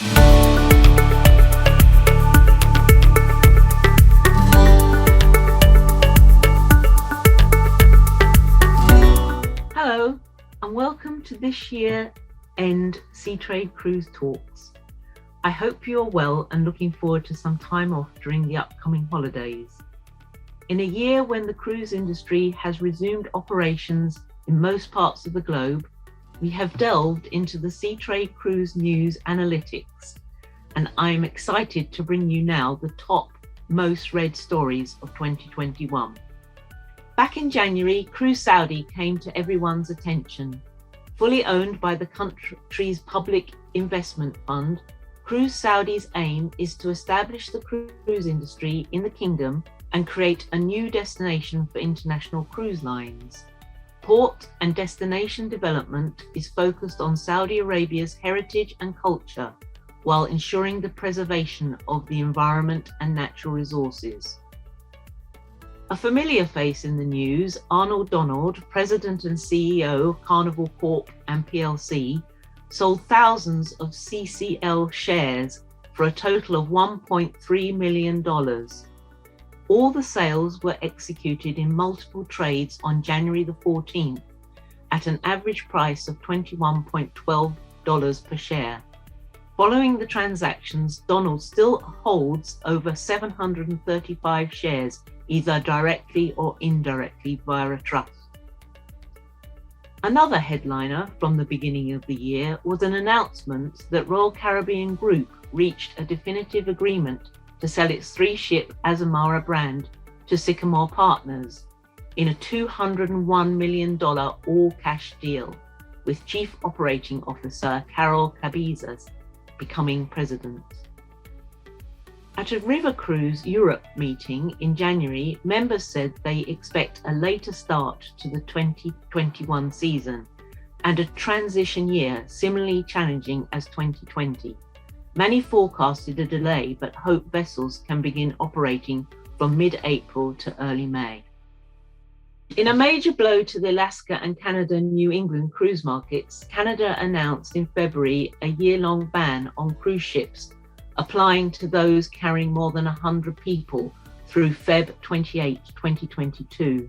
Hello, and welcome to this year-end Seatrade Cruise Talks. I hope you're well and looking forward to some time off during the upcoming holidays. In a year when the cruise industry has resumed operations in most parts of the globe, we have delved into the Seatrade Cruise news analytics, and I'm excited to bring you now the top most read stories of 2021. Back in January, Cruise Saudi came to everyone's attention. Fully owned by the country's public investment fund, Cruise Saudi's aim is to establish the cruise industry in the kingdom and create a new destination for international cruise lines. Port and destination development is focused on Saudi Arabia's heritage and culture, while ensuring the preservation of the environment and natural resources. A familiar face in the news, Arnold Donald, President and CEO of Carnival Corp and PLC, sold thousands of CCL shares for a total of $1.3 million. All the sales were executed in multiple trades on January the 14th at an average price of $21.12 per share. Following the transactions, Donald still holds over 735 shares, either directly or indirectly via a trust. Another headliner from the beginning of the year was an announcement that Royal Caribbean Group reached a definitive agreement to sell its 3-ship Azamara brand to Sycamore Partners in a $201 million all-cash deal, with Chief Operating Officer Carol Cabezas becoming president. At a River Cruise Europe meeting in January, members said they expect a later start to the 2021 season and a transition year similarly challenging as 2020. Many forecasted a delay but hope vessels can begin operating from mid-April to early May. In a major blow to the Alaska and Canada New England cruise markets, Canada announced in February a year-long ban on cruise ships applying to those carrying more than 100 people through Feb 28, 2022.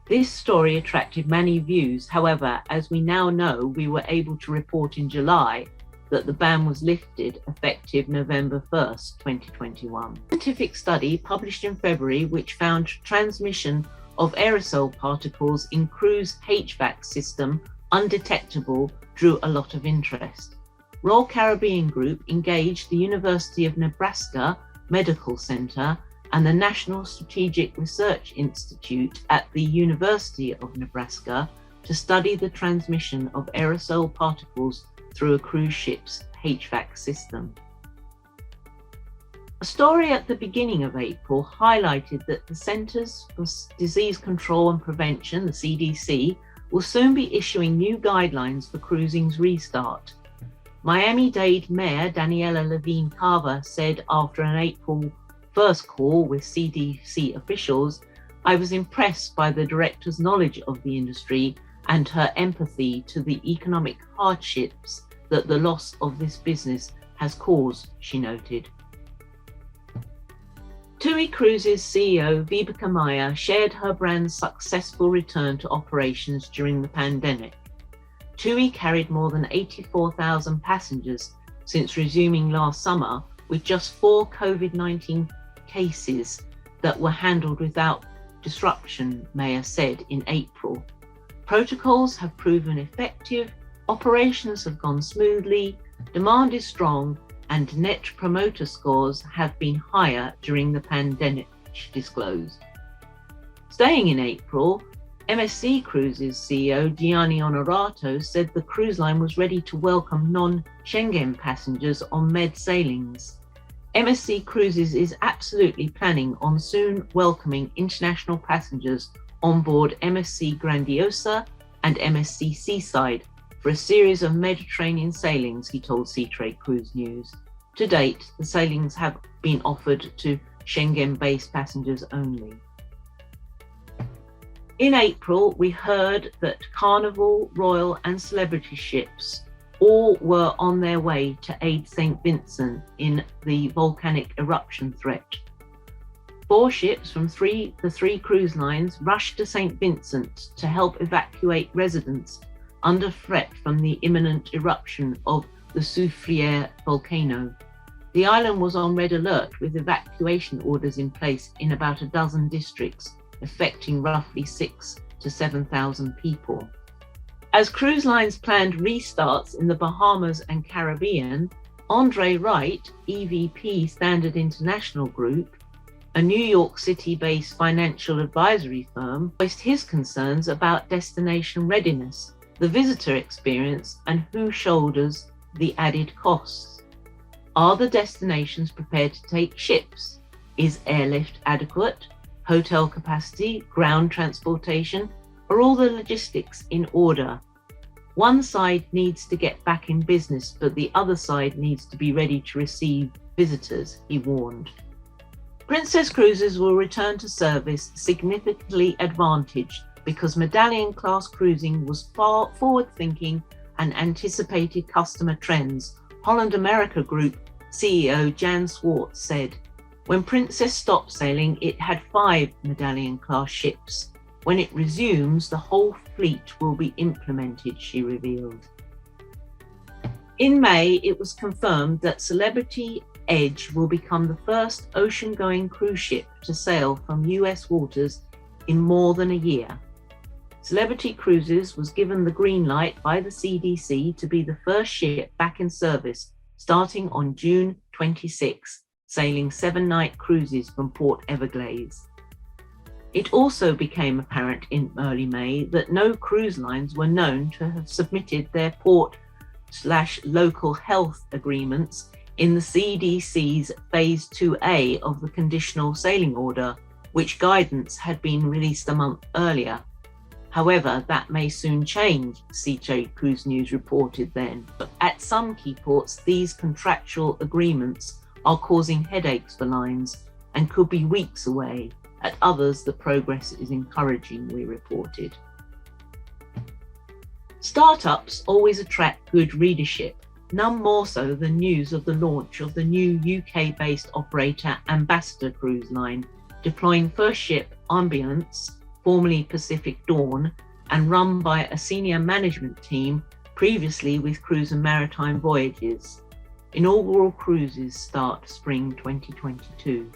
This story attracted many views. However, as we now know, we were able to report in July that the ban was lifted effective November 1st, 2021. A scientific study published in February, which found transmission of aerosol particles in cruise HVAC system undetectable, drew a lot of interest. Royal Caribbean Group engaged the University of Nebraska Medical Center and the National Strategic Research Institute at the University of Nebraska to study the transmission of aerosol particles through a cruise ship's HVAC system. A story at the beginning of April highlighted that the Centers for Disease Control and Prevention, the CDC, will soon be issuing new guidelines for cruising's restart. Miami-Dade Mayor Daniela Levine Carver said after an April 1st call with CDC officials, "I was impressed by the director's knowledge of the industry and her empathy to the economic hardships that the loss of this business has caused," she noted. TUI Cruises CEO Vibeke Maier shared her brand's successful return to operations during the pandemic. TUI carried more than 84,000 passengers since resuming last summer, with just 4 COVID-19 cases that were handled without disruption, Maier said in April. Protocols have proven effective, operations have gone smoothly, demand is strong, and net promoter scores have been higher during the pandemic, she disclosed. Staying in April, MSC Cruises CEO Gianni Onorato said the cruise line was ready to welcome non-Schengen passengers on Med sailings. MSC Cruises is absolutely planning on soon welcoming international passengers on board MSC Grandiosa and MSC Seaside for a series of Mediterranean sailings, he told Seatrade Cruise News. To date, the sailings have been offered to Schengen-based passengers only. In April, we heard that Carnival, Royal and Celebrity ships All were on their way to aid St. Vincent in the volcanic eruption threat. 4 ships from the three cruise lines rushed to St. Vincent to help evacuate residents under threat from the imminent eruption of the Soufriere volcano. The island was on red alert with evacuation orders in place in about a dozen districts, affecting roughly 6,000 to 7,000 people. As cruise lines planned restarts in the Bahamas and Caribbean, Andre Wright, EVP Standard International Group, a New York City-based financial advisory firm, voiced his concerns about destination readiness, the visitor experience, and who shoulders the added costs. Are the destinations prepared to take ships? Is airlift adequate? Hotel capacity, ground transportation? Are all the logistics in order? One side needs to get back in business, but the other side needs to be ready to receive visitors, he warned. Princess Cruises will return to service significantly advantaged because Medallion-class cruising was far forward-thinking and anticipated customer trends, Holland America Group CEO Jan Swartz said. When Princess stopped sailing, it had 5 Medallion-class ships. When it resumes, the whole fleet will be implemented, she revealed. In May, it was confirmed that Celebrity Edge will become the first ocean-going cruise ship to sail from US waters in more than a year. Celebrity Cruises was given the green light by the CDC to be the first ship back in service, starting on June 26, sailing 7-night cruises from Port Everglades. It also became apparent in early May that no cruise lines were known to have submitted their port/local health agreements in the CDC's Phase 2A of the Conditional Sailing Order, which guidance had been released a month earlier. However, that may soon change, Seatrade Cruise News reported then. But at some key ports, these contractual agreements are causing headaches for lines and could be weeks away. At others, the progress is encouraging, we reported. Startups always attract good readership, none more so than news of the launch of the new UK-based operator Ambassador Cruise Line, deploying first ship Ambiance, formerly Pacific Dawn, and run by a senior management team previously with Cruise and Maritime Voyages. Inaugural cruises start spring 2022.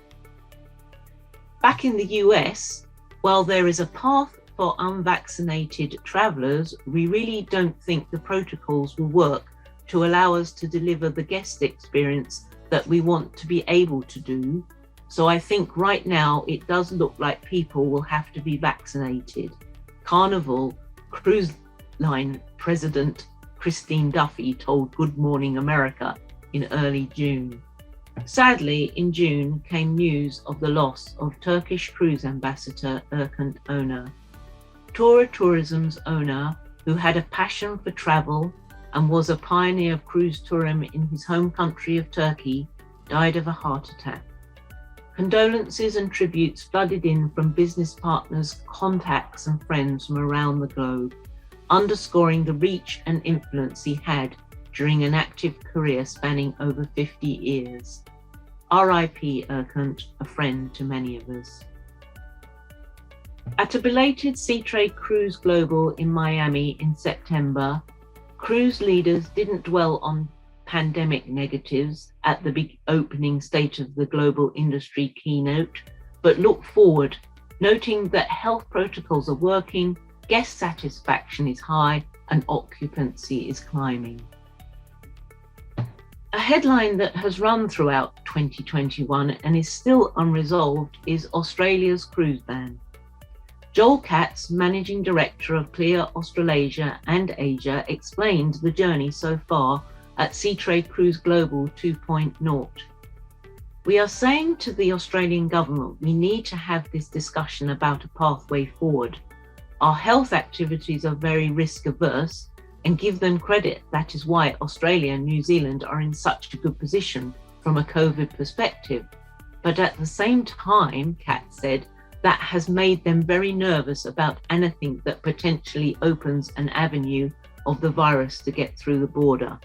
Back in the US, while there is a path for unvaccinated travellers, we really don't think the protocols will work to allow us to deliver the guest experience that we want to be able to do. So I think right now it does look like people will have to be vaccinated. Carnival Cruise Line President Christine Duffy told Good Morning America in early June. Sadly, in June came news of the loss of Turkish cruise ambassador Erkan Öner. Tura Tourism's owner, who had a passion for travel and was a pioneer of cruise tourism in his home country of Turkey, died of a heart attack. Condolences and tributes flooded in from business partners, contacts and friends from around the globe, underscoring the reach and influence he had during an active career spanning over 50 years. R.I.P. Erkan, a friend to many of us. At a belated Seatrade Cruise Global in Miami in September, cruise leaders didn't dwell on pandemic negatives at the big opening State of the Global Industry keynote, but looked forward, noting that health protocols are working, guest satisfaction is high, and occupancy is climbing. A headline that has run throughout 2021 and is still unresolved is Australia's cruise ban. Joel Katz, Managing Director of Clear Australasia and Asia, explained the journey so far at Seatrade Cruise Global 2.0. We are saying to the Australian government we need to have this discussion about a pathway forward. Our health activities are very risk averse, and give them credit. That is why Australia and New Zealand are in such a good position from a COVID perspective. But at the same time, Katz said, that has made them very nervous about anything that potentially opens an avenue of the virus to get through the border.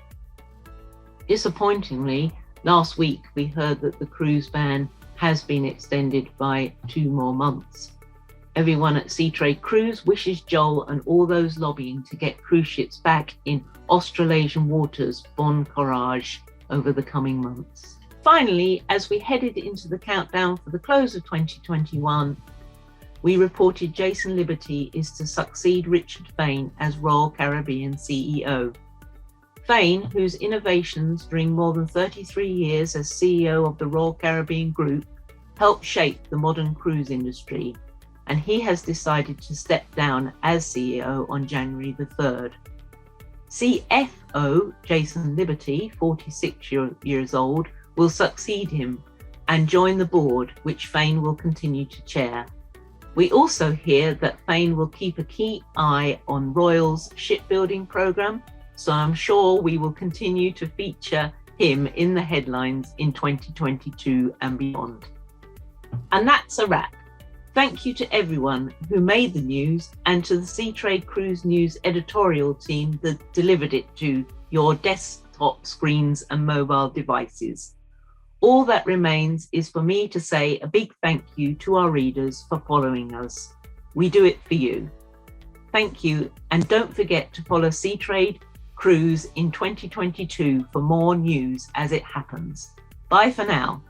Disappointingly, last week we heard that the cruise ban has been extended by 2 more months. Everyone at Seatrade Cruise wishes Joel and all those lobbying to get cruise ships back in Australasian waters bon courage over the coming months. Finally, as we headed into the countdown for the close of 2021, we reported Jason Liberty is to succeed Richard Fain as Royal Caribbean CEO. Fain, whose innovations during more than 33 years as CEO of the Royal Caribbean Group helped shape the modern cruise industry, and he has decided to step down as CEO on January the 3rd. CFO Jason Liberty, 46 years old, will succeed him and join the board, which Fain will continue to chair. We also hear that Fain will keep a key eye on Royal's shipbuilding programme, so I'm sure we will continue to feature him in the headlines in 2022 and beyond. And that's a wrap. Thank you to everyone who made the news and to the Seatrade Cruise News editorial team that delivered it to your desktop screens and mobile devices. All that remains is for me to say a big thank you to our readers for following us. We do it for you. Thank you, and don't forget to follow Seatrade Cruise in 2022 for more news as it happens. Bye for now.